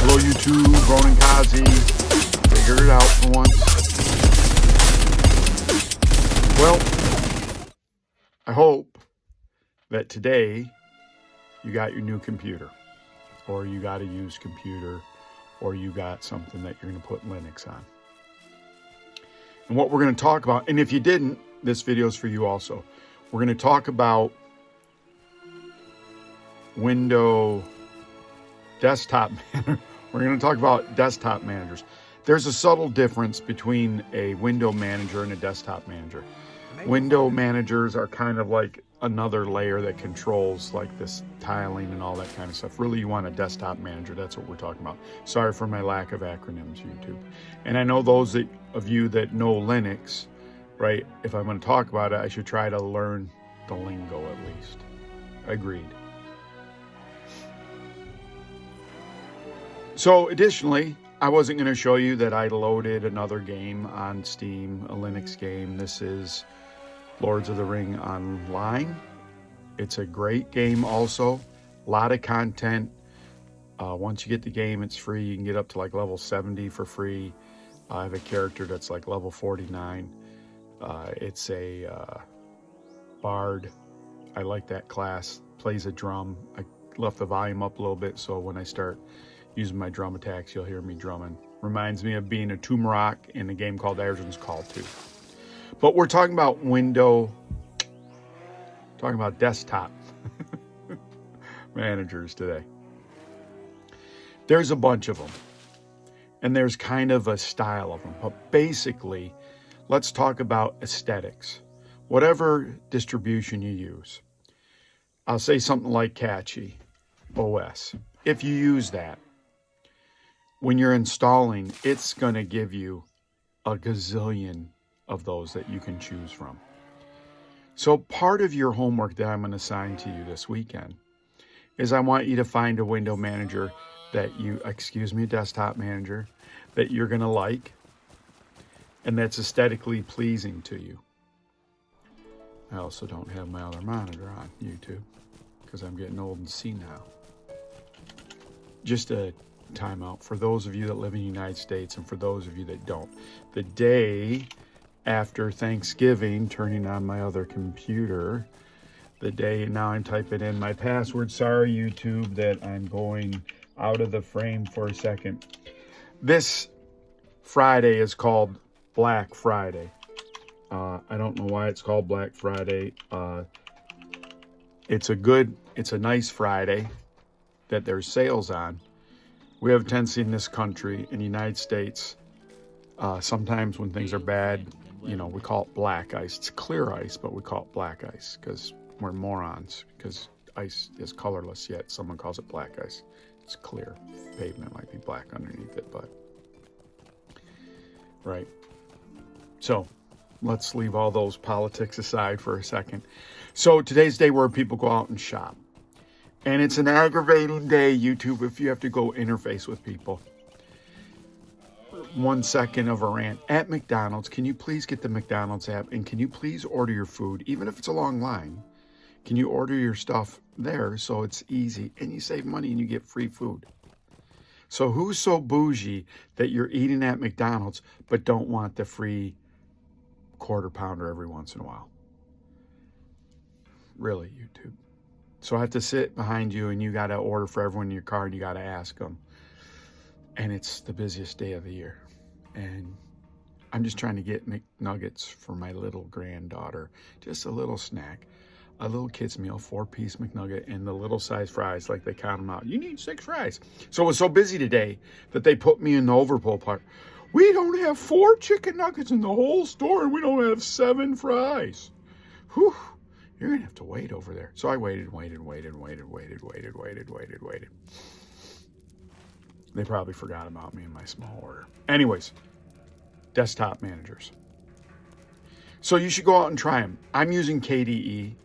Hello YouTube, Ronin Kaze. Figured it out for once. Well, I hope that today you got your new computer, or you got a used computer, or you got something that you're going to put Linux on. And what we're going to talk about, and if you didn't, this video is for you also. We're going to talk about Windows desktop manager. We're going to talk about desktop managers. There's a subtle difference between a window manager and a desktop manager. Window managers are kind of like another layer that controls like this tiling and all that kind of stuff. Really, you want a desktop manager. That's what we're talking about. Sorry for my lack of acronyms, YouTube. And I know those of you that know Linux, right? If I'm going to talk about it, I should try to learn the lingo at least. Agreed. So additionally, I wasn't going to show you that I loaded another game on Steam, a Linux game. This is Lords of the Ring Online. It's a great game also. A lot of content. Once you get the game, it's free. You can get up to like level 70 for free. I have a character that's like level 49. It's a bard. I like that class. Plays a drum. I left the volume up a little bit so when I start using my drum attacks, you'll hear me drumming. Reminds me of being a Tumrock in a game called Arjun's Call 2. But we're talking about desktop managers today. There's a bunch of them, and there's kind of a style of them. But basically, let's talk about aesthetics. Whatever distribution you use. I'll say something like Catchy OS. If you use that, when you're installing, it's going to give you a gazillion of those that you can choose from. So part of your homework that I'm going to assign to you this weekend is I want you to find a window manager that desktop manager that you're going to like and that's aesthetically pleasing to you. I also don't have my other monitor on YouTube because I'm getting old and senile. Just a timeout for those of you that live in the United States and for those of you that don't. The day after Thanksgiving, turning on my other computer, now I'm typing in my password. Sorry, YouTube, that I'm going out of the frame for a second. This Friday is called Black Friday. I don't know why it's called Black Friday. It's a nice Friday that there's sales on. We have a tendency in this country, in the United States, sometimes when things are bad, we call it black ice. It's clear ice, but we call it black ice because we're morons, because ice is colorless, yet someone calls it black ice. It's clear. Pavement might be black underneath it, but... Right. So, let's leave all those politics aside for a second. So, today's day where people go out and shop. And it's an aggravating day, YouTube, if you have to go interface with people. 1 second of a rant. At McDonald's, can you please get the McDonald's app and can you please order your food, even if it's a long line? Can you order your stuff there so it's easy and you save money and you get free food? So who's so bougie that you're eating at McDonald's but don't want the free quarter pounder every once in a while? Really, YouTube? So I have to sit behind you and you got to order for everyone in your car and you got to ask them. And it's the busiest day of the year. And I'm just trying to get McNuggets for my little granddaughter. Just a little snack. A little kid's meal, 4-piece McNugget, and the little size fries, like they count them out. You need 6 fries. So it was so busy today that they put me in the overpull part. We don't have 4 chicken nuggets in the whole store and we don't have 7 fries. Whew. You're going to have to wait over there. So I waited. They probably forgot about me in my small order. Anyways, desktop managers. So you should go out and try them. I'm using KDE.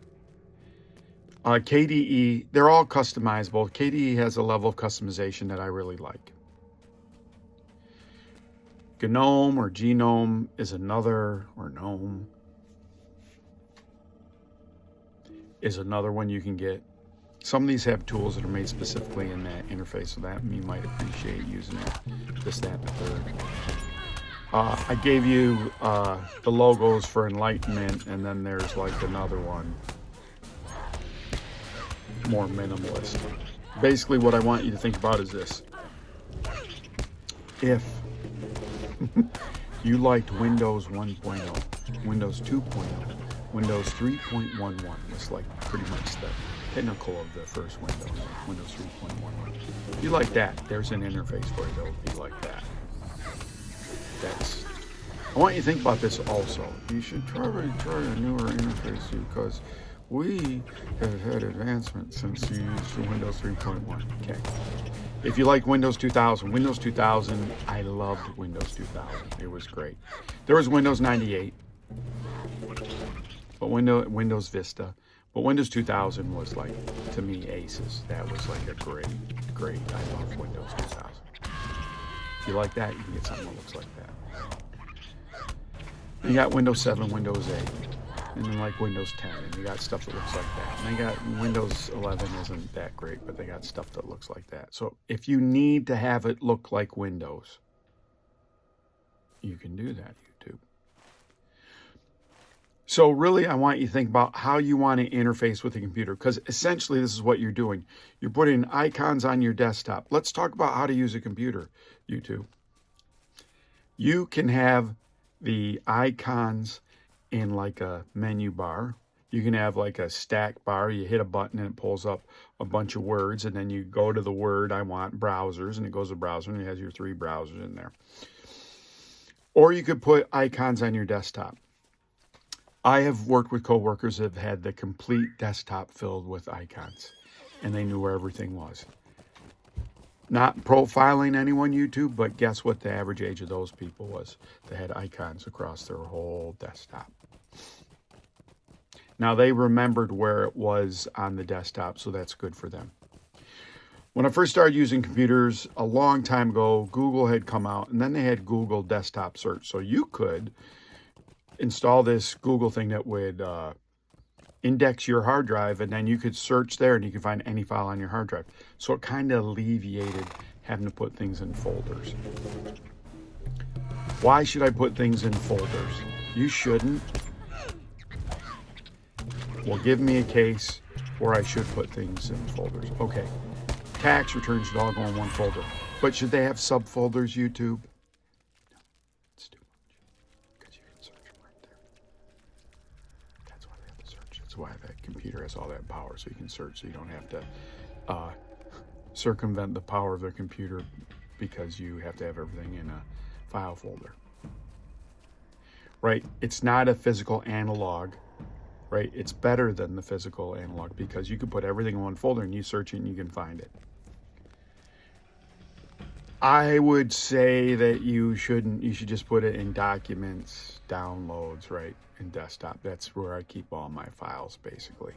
KDE, they're all customizable. KDE has a level of customization that I really like. Gnome or Gnome is another, or Gnome is another one you can get. Some of these have tools that are made specifically in that interface, so that you might appreciate using it. This, that, and the third. I gave you the logos for Enlightenment, and then there's like another one, more minimalist. Basically, what I want you to think about is this. If you liked Windows 1.0, Windows 2.0, Windows 3.11 was like pretty much the pinnacle of the first Windows 3.11. If you like that, there's an interface for you that will be like that. I want you to think about this also. You should try a newer interface because we have had advancement since you used Windows 3.1. Okay. If you like Windows 2000, I loved Windows 2000. It was great. There was Windows 98, but Windows Vista. But Windows 2000 was like, to me, aces. That was like a great. I love Windows 2000. If you like that, you can get something that looks like that. You got Windows 7, Windows 8, and then like Windows 10, and you got stuff that looks like that. And they got Windows 11 isn't that great, but they got stuff that looks like that. So if you need to have it look like Windows, you can do that, YouTube. So really, I want you to think about how you want to interface with the computer, because essentially this is what you're doing. You're putting icons on your desktop. Let's talk about how to use a computer, YouTube. You can have the icons in like a menu bar. You can have like a stack bar. You hit a button and it pulls up a bunch of words, and then you go to the word I want, browsers, and it goes to browser, and it has your 3 browsers in there. Or you could put icons on your desktop. I have worked with coworkers that have had the complete desktop filled with icons, and they knew where everything was. Not profiling anyone, YouTube, but guess what the average age of those people was? They had icons across their whole desktop. Now, they remembered where it was on the desktop, so that's good for them. When I first started using computers a long time ago, Google had come out, and then they had Google Desktop Search. So you could install this Google thing that would index your hard drive, and then you could search there and you could find any file on your hard drive. So it kind of alleviated having to put things in folders. Why should I put things in folders? You shouldn't. Well, give me a case where I should put things in folders. Okay, tax returns should all go in one folder. But should they have subfolders, YouTube? No, it's too much. Because you can search them right there. That's why they have to search. That's why that computer has all that power, so you can search, so you don't have to circumvent the power of the computer because you have to have everything in a file folder. Right? It's not a physical analog. Right? It's better than the physical analog because you can put everything in one folder and you search it and you can find it. I would say that you shouldn't. You should just put it in documents, downloads, right? In desktop. That's where I keep all my files, basically.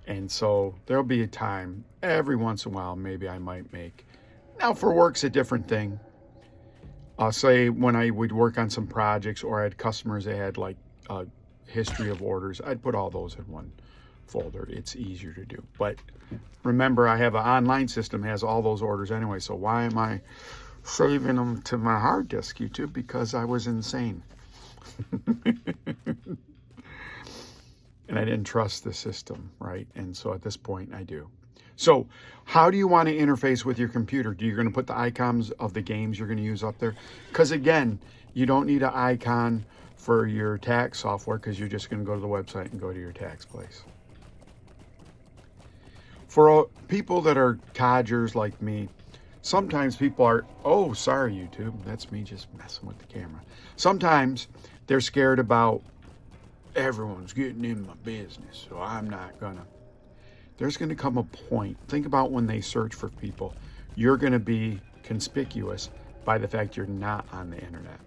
And so there'll be a time, every once in a while, maybe I might make. Now, for work's a different thing. I'll say when I would work on some projects or I had customers that had like a history of orders, I'd put all those in one folder. It's easier to do. But remember, I have an online system that has all those orders anyway, so why am I saving them to my hard disk, YouTube? Because I was insane. And I didn't trust the system, right? And so at this point, I do. So how do you want to interface with your computer? You're going to put the icons of the games you're going to use up there? Because again, you don't need an icon for your tax software because you're just going to go to the website and go to your tax place. For people that are codgers like me, sometimes people are, oh, sorry, YouTube, that's me just messing with the camera. Sometimes they're scared about everyone's getting in my business, so I'm not gonna. There's going to come a point, think about when they search for people, you're going to be conspicuous by the fact you're not on the internet.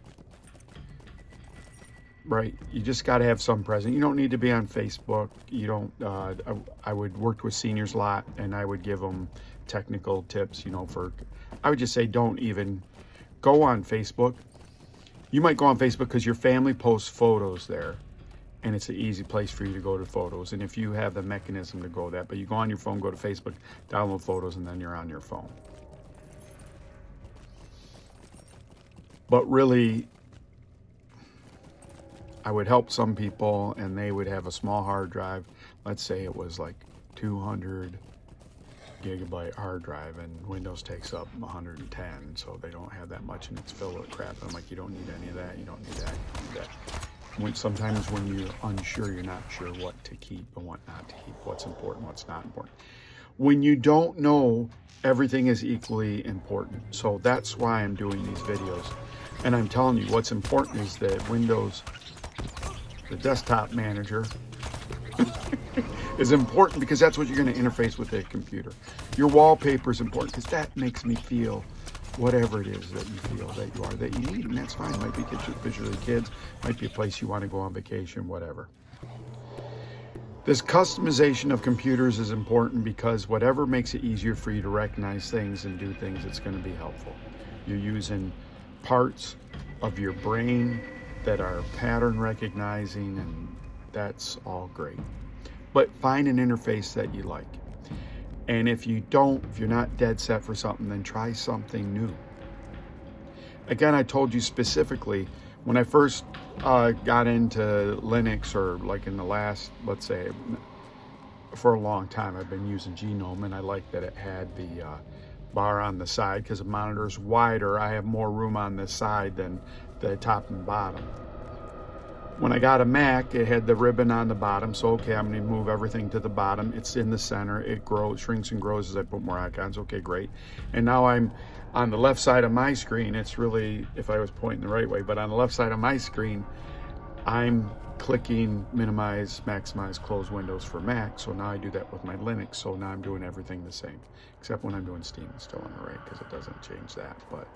Right? You just got to have some presence. You don't need to be on Facebook. You don't, I would work with seniors a lot and I would give them technical tips, you know, I would just say don't even go on Facebook. You might go on Facebook because your family posts photos there and it's an easy place for you to go to photos. And if you have the mechanism to go that, but you go on your phone, go to Facebook, download photos, and then you're on your phone. But really, I would help some people, and they would have a small hard drive. Let's say it was like 200 gigabyte hard drive, and Windows takes up 110, so they don't have that much, and it's filled with crap. And I'm like, you don't need any of that, you don't need that, you don't need that. Sometimes when you're unsure, you're not sure what to keep and what not to keep, what's important, what's not important. When you don't know, everything is equally important. So that's why I'm doing these videos. And I'm telling you, what's important is that Windows, the desktop manager, is important because that's what you're going to interface with the computer. Your wallpaper is important because that makes me feel whatever it is that you feel that you are, that you need, and that's fine. It might be pictures of the kids, might be a place you want to go on vacation, whatever. This customization of computers is important because whatever makes it easier for you to recognize things and do things, it's going to be helpful. You're using parts of your brain that are pattern recognizing, and that's all great. But find an interface that you like. And if you're not dead set for something, then try something new. Again, I told you specifically, when I first got into Linux, or like in the last, let's say, for a long time, I've been using Gnome, and I like that it had the bar on the side because the monitor's wider. I have more room on the side than the top and bottom. When I got a Mac, it had the ribbon on the bottom, so okay, I'm going to move everything to the bottom. It's in the center. It grows, shrinks and grows as I put more icons. Okay, great. And now I'm on the left side of my screen. It's really, if I was pointing the right way, but on the left side of my screen, I'm clicking minimize, maximize, close windows for Mac. So now I do that with my Linux. So now I'm doing everything the same, except when I'm doing Steam, it's still on the right because it doesn't change that. But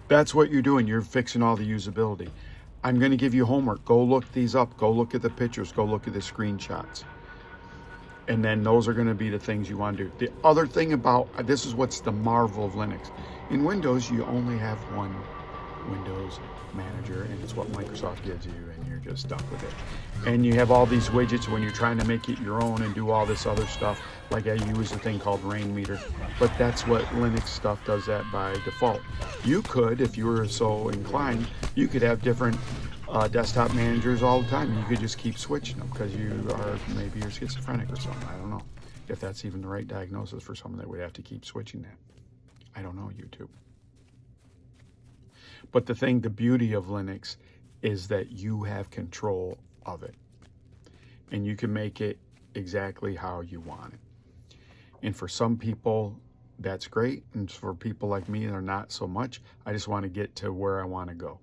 that's what you're doing. You're fixing all the usability. I'm going to give you homework. Go look these up. Go look at the pictures. Go look at the screenshots. And then those are going to be the things you want to do. The other thing about, this is what's the marvel of Linux. In Windows, you only have one Windows manager, and it's what Microsoft gives you, and you're just stuck with it. And you have all these widgets when you're trying to make it your own and do all this other stuff. Like I use a thing called Rain Meter, but that's what Linux stuff does that by default. You could, if you were so inclined, you could have different desktop managers all the time. You could just keep switching them because maybe you're schizophrenic or something. I don't know if that's even the right diagnosis for someone that would have to keep switching that. I don't know, YouTube. But the beauty of Linux is that you have control of it, and you can make it exactly how you want it. And for some people, that's great. And for people like me, they're not so much. I just want to get to where I want to go.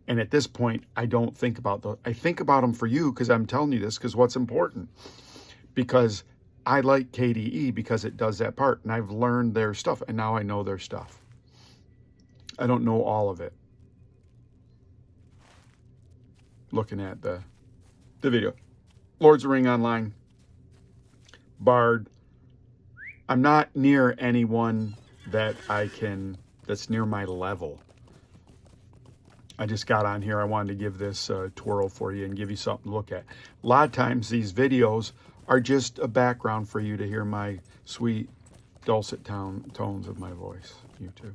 And at this point, I don't think about those. I think about them for you because I'm telling you this because what's important. Because I like KDE because it does that part. And I've learned their stuff, and now I know their stuff. I don't know all of it. Looking at the video. Lords of the Ring Online. Bard. I'm not near anyone that's near my level. I just got on here. I wanted to give this a twirl for you and give you something to look at. A lot of times these videos are just a background for you to hear my sweet dulcet tones of my voice. YouTube.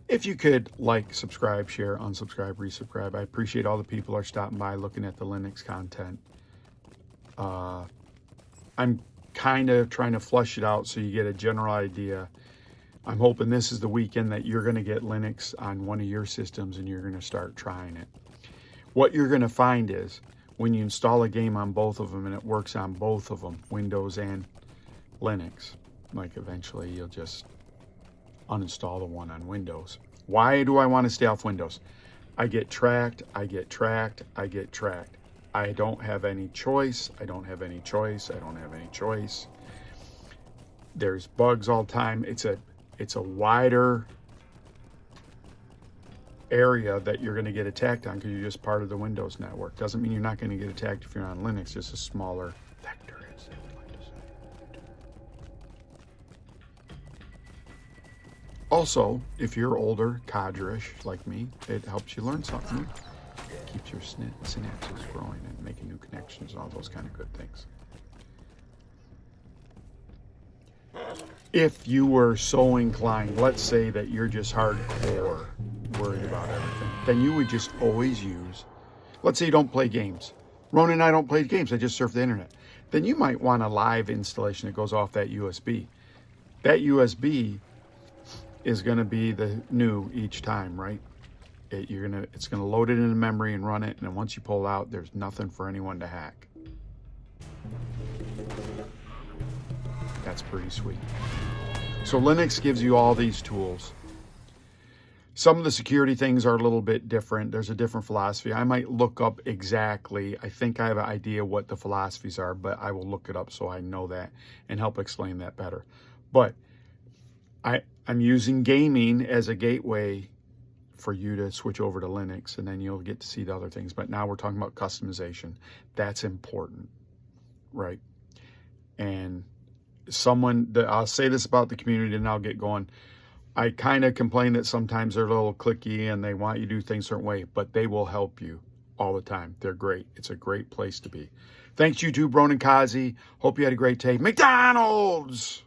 If you could like, subscribe, share, unsubscribe, resubscribe. I appreciate all the people who are stopping by looking at the Linux content. I'm kind of trying to flush it out so you get a general idea. I'm hoping this is the weekend that you're going to get Linux on one of your systems and you're going to start trying it. What you're going to find is when you install a game on both of them and it works on both of them, Windows and Linux, like eventually you'll just uninstall the one on Windows. Why do I want to stay off Windows? I get tracked, I get tracked, I get tracked. I don't have any choice, I don't have any choice, I don't have any choice. There's bugs all the time. It's a wider area that you're going to get attacked on because you're just part of the Windows network. Doesn't mean you're not going to get attacked if you're on Linux, just a smaller vector, as they would like to say. Also, if you're older, cadre-ish like me, it helps you learn something new. Keeps your synapses growing and making new connections and all those kind of good things. If you were so inclined, let's say that you're just hardcore worried about everything, then you would just always use, let's say you don't play games. Ronan and I don't play games, I just surf the internet. Then you might want a live installation that goes off that USB. That USB is going to be the new each time, right? It's gonna load it into memory and run it, and then once you pull out, there's nothing for anyone to hack. That's pretty sweet. So Linux gives you all these tools. Some of the security things are a little bit different. There's a different philosophy. I might look up exactly. I think I have an idea what the philosophies are, but I will look it up so I know that and help explain that better. But I'm using gaming as a gateway for you to switch over to Linux, and then you'll get to see the other things. But now we're talking about customization. That's important, right? And I'll say this about the community and I'll get going. I kind of complain that sometimes they're a little cliquey and they want you to do things a certain way, but they will help you all the time. They're great. It's a great place to be. Thanks, YouTube, Ronin Kaze. Hope you had a great day. McDonald's!